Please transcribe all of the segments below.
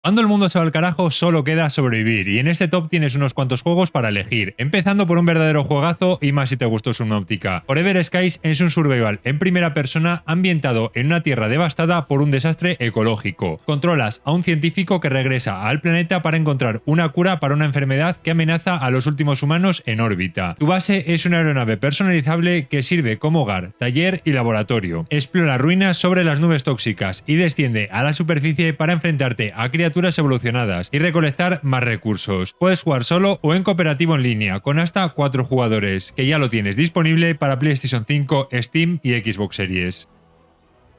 Cuando el mundo se va al carajo, solo queda sobrevivir, y en este top tienes unos cuantos juegos para elegir, empezando por un verdadero juegazo y más si te gustó Subnautica. Forever Skies es un survival en primera persona ambientado en una tierra devastada por un desastre ecológico. Controlas a un científico que regresa al planeta para encontrar una cura para una enfermedad que amenaza a los últimos humanos en órbita. Tu base es una aeronave personalizable que sirve como hogar, taller y laboratorio. Explora ruinas sobre las nubes tóxicas y desciende a la superficie para enfrentarte a criaturas evolucionadas y recolectar más recursos. Puedes jugar solo o en cooperativo en línea con hasta 4 jugadores, que ya lo tienes disponible para PlayStation 5, Steam y Xbox Series.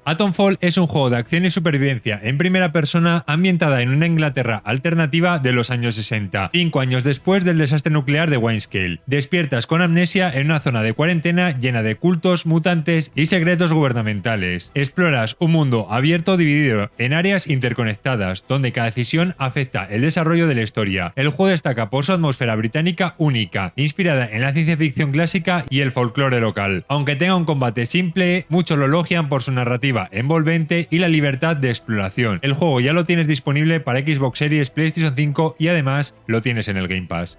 Atomfall es un juego de acción y supervivencia en primera persona ambientada en una Inglaterra alternativa de los años 60, 5 años después del desastre nuclear de Windscale. Despiertas con amnesia en una zona de cuarentena llena de cultos, mutantes y secretos gubernamentales. Exploras un mundo abierto dividido en áreas interconectadas, donde cada decisión afecta el desarrollo de la historia. El juego destaca por su atmósfera británica única, inspirada en la ciencia ficción clásica y el folclore local. Aunque tenga un combate simple, muchos lo elogian por su narrativa envolvente y la libertad de exploración. El juego ya lo tienes disponible para Xbox Series, PlayStation 5 y además lo tienes en el Game Pass.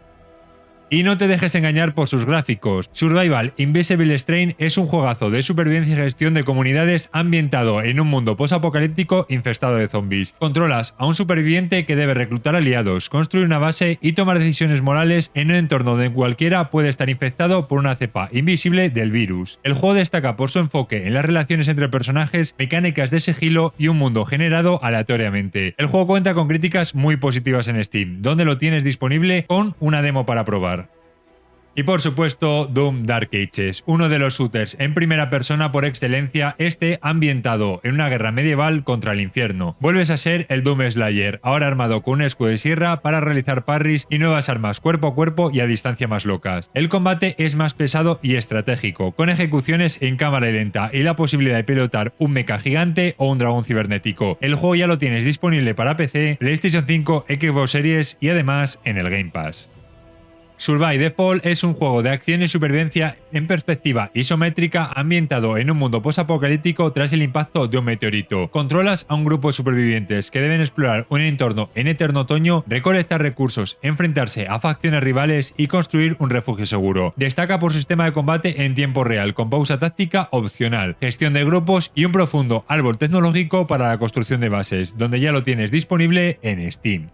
Y no te dejes engañar por sus gráficos. Survival Invisible Strain es un juegazo de supervivencia y gestión de comunidades ambientado en un mundo posapocalíptico infestado de zombies. Controlas a un superviviente que debe reclutar aliados, construir una base y tomar decisiones morales en un entorno donde cualquiera puede estar infectado por una cepa invisible del virus. El juego destaca por su enfoque en las relaciones entre personajes, mecánicas de sigilo y un mundo generado aleatoriamente. El juego cuenta con críticas muy positivas en Steam, donde lo tienes disponible con una demo para probar. Y por supuesto, Doom Dark Ages, uno de los shooters en primera persona por excelencia, ambientado en una guerra medieval contra el infierno. Vuelves a ser el Doom Slayer, ahora armado con un escudo de sierra para realizar parries y nuevas armas cuerpo a cuerpo y a distancia más locas. El combate es más pesado y estratégico, con ejecuciones en cámara lenta y la posibilidad de pilotar un mecha gigante o un dragón cibernético. El juego ya lo tienes disponible para PC, PlayStation 5, Xbox Series y además en el Game Pass. Survive the Fall es un juego de acción y supervivencia en perspectiva isométrica ambientado en un mundo posapocalíptico tras el impacto de un meteorito. Controlas a un grupo de supervivientes que deben explorar un entorno en eterno otoño, recolectar recursos, enfrentarse a facciones rivales y construir un refugio seguro. Destaca por su sistema de combate en tiempo real, con pausa táctica opcional, gestión de grupos y un profundo árbol tecnológico para la construcción de bases, donde ya lo tienes disponible en Steam.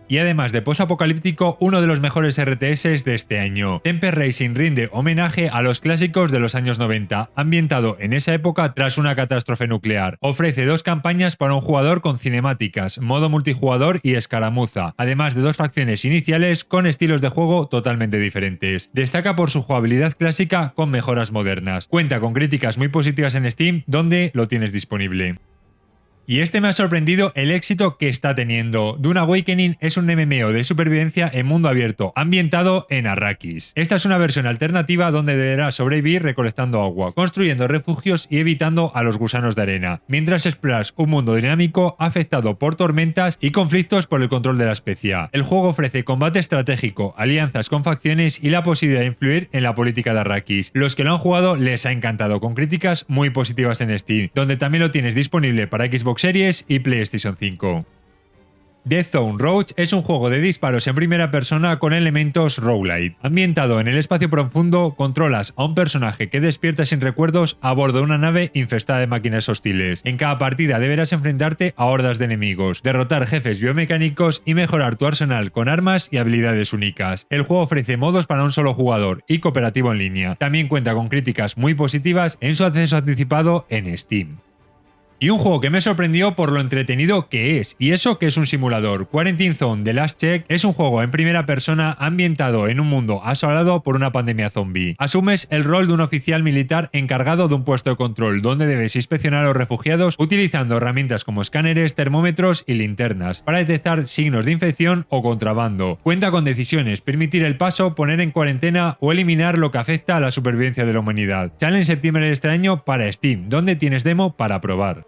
Y además de posapocalíptico, uno de los mejores RTS de este año. Temper Racing rinde homenaje a los clásicos de los años 90, ambientado en esa época tras una catástrofe nuclear. Ofrece 2 campañas para un jugador con cinemáticas, modo multijugador y escaramuza, además de 2 facciones iniciales con estilos de juego totalmente diferentes. Destaca por su jugabilidad clásica con mejoras modernas. Cuenta con críticas muy positivas en Steam, donde lo tienes disponible. Y me ha sorprendido el éxito que está teniendo. Dune Awakening es un MMO de supervivencia en mundo abierto, ambientado en Arrakis. Esta es una versión alternativa donde deberás sobrevivir recolectando agua, construyendo refugios y evitando a los gusanos de arena, mientras exploras un mundo dinámico afectado por tormentas y conflictos por el control de la especia. El juego ofrece combate estratégico, alianzas con facciones y la posibilidad de influir en la política de Arrakis. Los que lo han jugado les ha encantado, con críticas muy positivas en Steam, donde también lo tienes disponible para Xbox Series y PlayStation 5. Death Zone Roach es un juego de disparos en primera persona con elementos roguelite. Ambientado en el espacio profundo, controlas a un personaje que despierta sin recuerdos a bordo de una nave infestada de máquinas hostiles. En cada partida deberás enfrentarte a hordas de enemigos, derrotar jefes biomecánicos y mejorar tu arsenal con armas y habilidades únicas. El juego ofrece modos para un solo jugador y cooperativo en línea. También cuenta con críticas muy positivas en su acceso anticipado en Steam. Y un juego que me sorprendió por lo entretenido que es, y eso que es un simulador. Quarantine Zone: The Last Check es un juego en primera persona ambientado en un mundo asolado por una pandemia zombie. Asumes el rol de un oficial militar encargado de un puesto de control, donde debes inspeccionar a los refugiados utilizando herramientas como escáneres, termómetros y linternas, para detectar signos de infección o contrabando. Cuenta con decisiones: permitir el paso, poner en cuarentena o eliminar lo que afecta a la supervivencia de la humanidad. Sale en septiembre de este año para Steam, donde tienes demo para probar.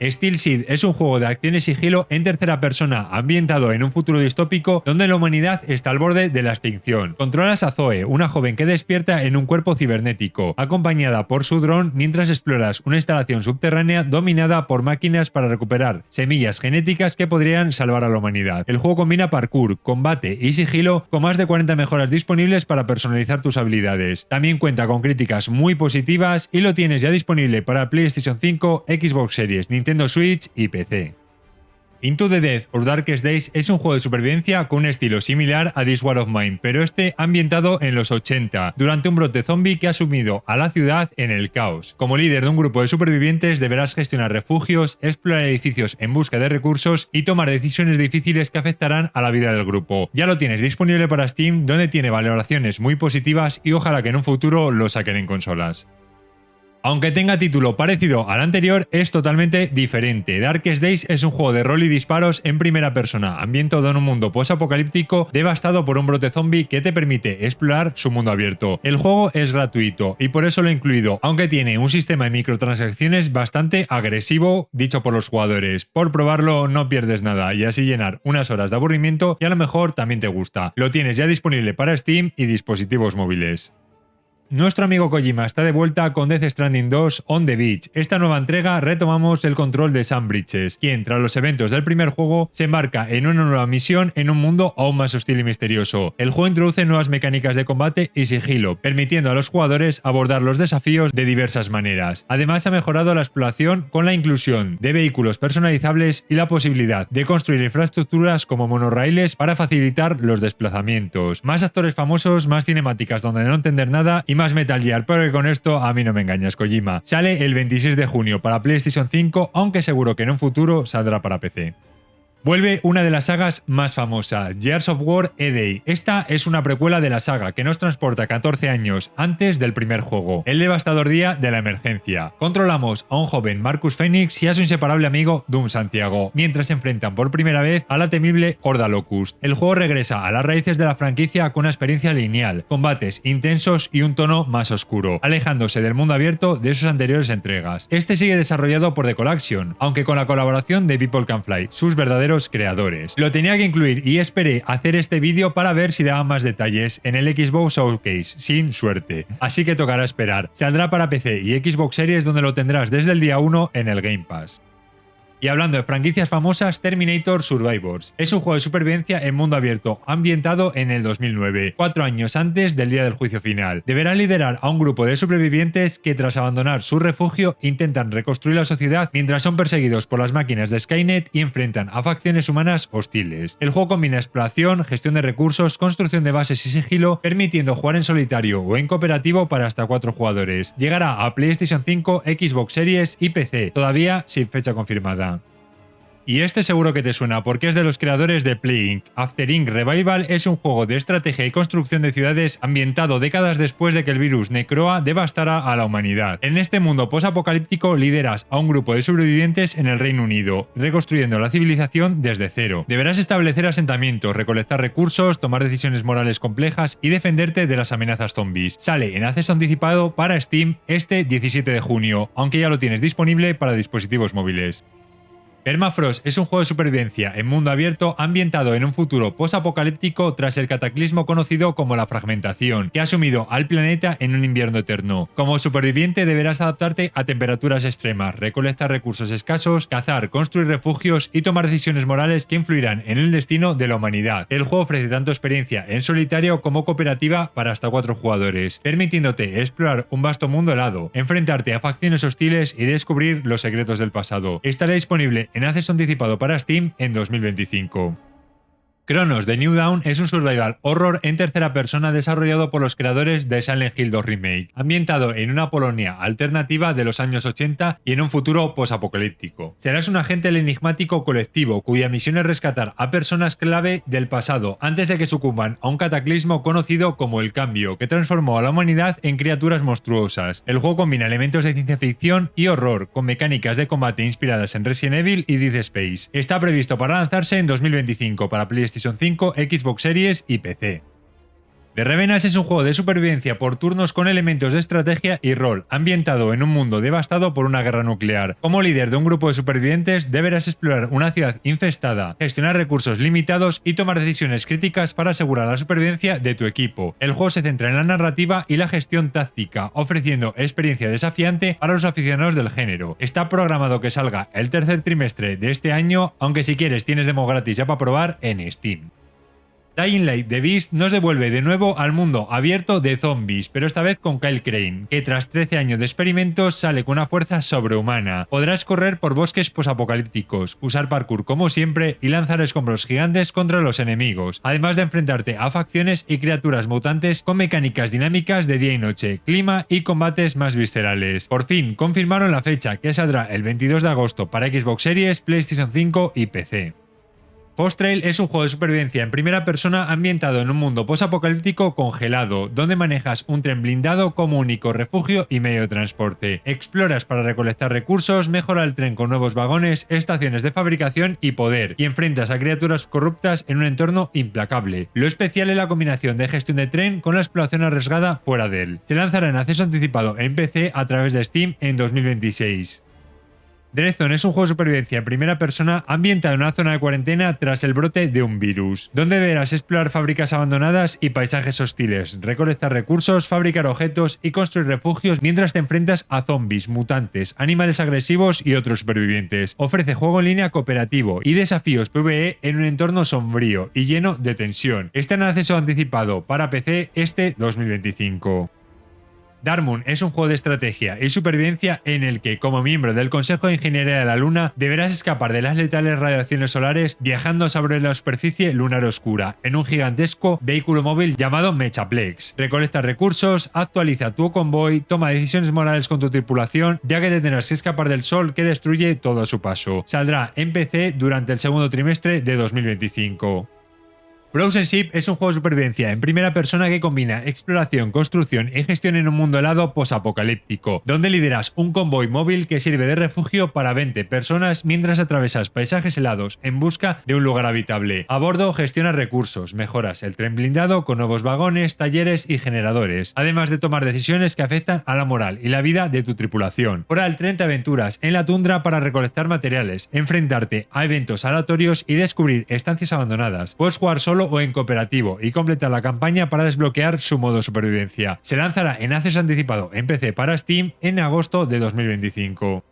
Steel Seed es un juego de acción y sigilo en tercera persona ambientado en un futuro distópico donde la humanidad está al borde de la extinción. Controlas a Zoe, una joven que despierta en un cuerpo cibernético, acompañada por su dron mientras exploras una instalación subterránea dominada por máquinas para recuperar semillas genéticas que podrían salvar a la humanidad. El juego combina parkour, combate y sigilo con más de 40 mejoras disponibles para personalizar tus habilidades. También cuenta con críticas muy positivas y lo tienes ya disponible para PlayStation 5, Xbox Series, Nintendo Switch y PC. Into the Death or Darkest Days es un juego de supervivencia con un estilo similar a This War of Mine, pero este ambientado en los 80, durante un brote zombie que ha sumido a la ciudad en el caos. Como líder de un grupo de supervivientes deberás gestionar refugios, explorar edificios en busca de recursos y tomar decisiones difíciles que afectarán a la vida del grupo. Ya lo tienes disponible para Steam, donde tiene valoraciones muy positivas y ojalá que en un futuro lo saquen en consolas. Aunque tenga título parecido al anterior, es totalmente diferente. Darkest Days es un juego de rol y disparos en primera persona, ambientado en un mundo post-apocalíptico devastado por un brote zombie que te permite explorar su mundo abierto. El juego es gratuito y por eso lo he incluido, aunque tiene un sistema de microtransacciones bastante agresivo, dicho por los jugadores. Por probarlo no pierdes nada y así llenar unas horas de aburrimiento y a lo mejor también te gusta. Lo tienes ya disponible para Steam y dispositivos móviles. Nuestro amigo Kojima está de vuelta con Death Stranding 2 On the Beach. Esta nueva entrega retomamos el control de Sam Bridges, quien tras los eventos del primer juego se embarca en una nueva misión en un mundo aún más hostil y misterioso. El juego introduce nuevas mecánicas de combate y sigilo, permitiendo a los jugadores abordar los desafíos de diversas maneras. Además ha mejorado la exploración con la inclusión de vehículos personalizables y la posibilidad de construir infraestructuras como monorraíles para facilitar los desplazamientos. Más actores famosos, más cinemáticas donde no entender nada y más Metal Gear, pero que con esto a mí no me engañas, Kojima. Sale el 26 de junio para PlayStation 5, aunque seguro que en un futuro saldrá para PC. Vuelve una de las sagas más famosas, Gears of War E-Day. Esta es una precuela de la saga que nos transporta 14 años antes del primer juego, el devastador día de la emergencia. Controlamos a un joven Marcus Phoenix y a su inseparable amigo Doom Santiago, mientras se enfrentan por primera vez a la temible Horda Locust. El juego regresa a las raíces de la franquicia con una experiencia lineal, combates intensos y un tono más oscuro, alejándose del mundo abierto de sus anteriores entregas. Este sigue desarrollado por The Collaction, aunque con la colaboración de People Can Fly, sus verdaderos creadores. Lo tenía que incluir y esperé hacer este vídeo para ver si daban más detalles en el Xbox Showcase, sin suerte. Así que tocará esperar. Saldrá para PC y Xbox Series, donde lo tendrás desde el día 1 en el Game Pass. Y hablando de franquicias famosas, Terminator Survivors. Es un juego de supervivencia en mundo abierto, ambientado en el 2009, 4 años antes del día del juicio final. Deberán liderar a un grupo de supervivientes que tras abandonar su refugio intentan reconstruir la sociedad mientras son perseguidos por las máquinas de Skynet y enfrentan a facciones humanas hostiles. El juego combina exploración, gestión de recursos, construcción de bases y sigilo, permitiendo jugar en solitario o en cooperativo para hasta 4 jugadores. Llegará a PlayStation 5, Xbox Series y PC, todavía sin fecha confirmada. Y este seguro que te suena porque es de los creadores de Plague Inc. After Inc. Revival es un juego de estrategia y construcción de ciudades ambientado décadas después de que el virus Necroa devastara a la humanidad. En este mundo post-apocalíptico lideras a un grupo de sobrevivientes en el Reino Unido, reconstruyendo la civilización desde cero. Deberás establecer asentamientos, recolectar recursos, tomar decisiones morales complejas y defenderte de las amenazas zombies. Sale en acceso anticipado para Steam este 17 de junio, aunque ya lo tienes disponible para dispositivos móviles. Permafrost es un juego de supervivencia en mundo abierto ambientado en un futuro post-apocalíptico tras el cataclismo conocido como la fragmentación, que ha sumido al planeta en un invierno eterno. Como superviviente deberás adaptarte a temperaturas extremas, recolectar recursos escasos, cazar, construir refugios y tomar decisiones morales que influirán en el destino de la humanidad. El juego ofrece tanto experiencia en solitario como cooperativa para hasta 4 jugadores, permitiéndote explorar un vasto mundo helado, enfrentarte a facciones hostiles y descubrir los secretos del pasado. Estará disponible en acceso anticipado para Steam en 2025. Chronos The New Dawn es un survival horror en tercera persona desarrollado por los creadores de Silent Hill 2 Remake, ambientado en una Polonia alternativa de los años 80 y en un futuro posapocalíptico. Serás un agente del enigmático colectivo cuya misión es rescatar a personas clave del pasado antes de que sucumban a un cataclismo conocido como el Cambio, que transformó a la humanidad en criaturas monstruosas. El juego combina elementos de ciencia ficción y horror, con mecánicas de combate inspiradas en Resident Evil y Dead Space. Está previsto para lanzarse en 2025 para PlayStation 5, Xbox Series y PC. The Revenant es un juego de supervivencia por turnos con elementos de estrategia y rol, ambientado en un mundo devastado por una guerra nuclear. Como líder de un grupo de supervivientes, deberás explorar una ciudad infestada, gestionar recursos limitados y tomar decisiones críticas para asegurar la supervivencia de tu equipo. El juego se centra en la narrativa y la gestión táctica, ofreciendo experiencia desafiante para los aficionados del género. Está programado que salga el tercer trimestre de este año, aunque si quieres tienes demo gratis ya para probar en Steam. Dying Light The Beast nos devuelve de nuevo al mundo abierto de zombies, pero esta vez con Kyle Crane, que tras 13 años de experimentos sale con una fuerza sobrehumana. Podrás correr por bosques posapocalípticos, usar parkour como siempre y lanzar escombros gigantes contra los enemigos, además de enfrentarte a facciones y criaturas mutantes con mecánicas dinámicas de día y noche, clima y combates más viscerales. Por fin confirmaron la fecha, que saldrá el 22 de agosto para Xbox Series, PlayStation 5 y PC. Ghost Trail es un juego de supervivencia en primera persona ambientado en un mundo posapocalíptico congelado, donde manejas un tren blindado como único refugio y medio de transporte. Exploras para recolectar recursos, mejorar el tren con nuevos vagones, estaciones de fabricación y poder, y enfrentas a criaturas corruptas en un entorno implacable. Lo especial es la combinación de gestión de tren con la exploración arriesgada fuera de él. Se lanzará en acceso anticipado en PC a través de Steam en 2026. Dreadzone es un juego de supervivencia en primera persona ambientado en una zona de cuarentena tras el brote de un virus, donde deberás explorar fábricas abandonadas y paisajes hostiles, recolectar recursos, fabricar objetos y construir refugios mientras te enfrentas a zombies, mutantes, animales agresivos y otros supervivientes. Ofrece juego en línea cooperativo y desafíos PvE en un entorno sombrío y lleno de tensión. Está en acceso anticipado para PC este 2025. Dark Moon es un juego de estrategia y supervivencia en el que, como miembro del Consejo de Ingeniería de la Luna, deberás escapar de las letales radiaciones solares viajando sobre la superficie lunar oscura en un gigantesco vehículo móvil llamado Mechaplex. Recolecta recursos, actualiza tu convoy, toma decisiones morales con tu tripulación, ya que te tendrás que escapar del sol que destruye todo a su paso. Saldrá en PC durante el segundo trimestre de 2025. Frozen Ship es un juego de supervivencia en primera persona que combina exploración, construcción y gestión en un mundo helado posapocalíptico, donde lideras un convoy móvil que sirve de refugio para 20 personas mientras atravesas paisajes helados en busca de un lugar habitable. A bordo gestionas recursos, mejoras el tren blindado con nuevos vagones, talleres y generadores, además de tomar decisiones que afectan a la moral y la vida de tu tripulación. Fuera del tren te aventuras en la tundra para recolectar materiales, enfrentarte a eventos aleatorios y descubrir estancias abandonadas. Puedes jugar solo o en cooperativo y completar la campaña para desbloquear su modo supervivencia. Se lanzará en acceso anticipado en PC para Steam en agosto de 2025.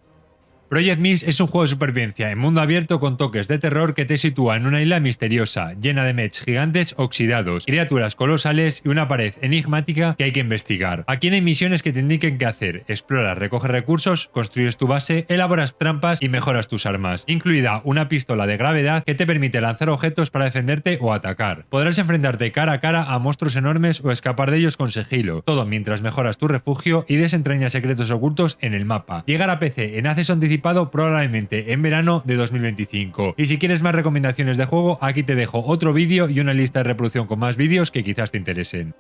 Project Mist es un juego de supervivencia en mundo abierto con toques de terror que te sitúa en una isla misteriosa, llena de mechs gigantes oxidados, criaturas colosales y una pared enigmática que hay que investigar. Aquí no hay misiones que te indiquen qué hacer. Exploras, recoges recursos, construyes tu base, elaboras trampas y mejoras tus armas, incluida una pistola de gravedad que te permite lanzar objetos para defenderte o atacar. Podrás enfrentarte cara a cara a monstruos enormes o escapar de ellos con sigilo, todo mientras mejoras tu refugio y desentrañas secretos ocultos en el mapa. Llegar a PC en acceso anticipado probablemente en verano de 2025. Y si quieres más recomendaciones de juego, aquí te dejo otro vídeo y una lista de reproducción con más vídeos que quizás te interesen.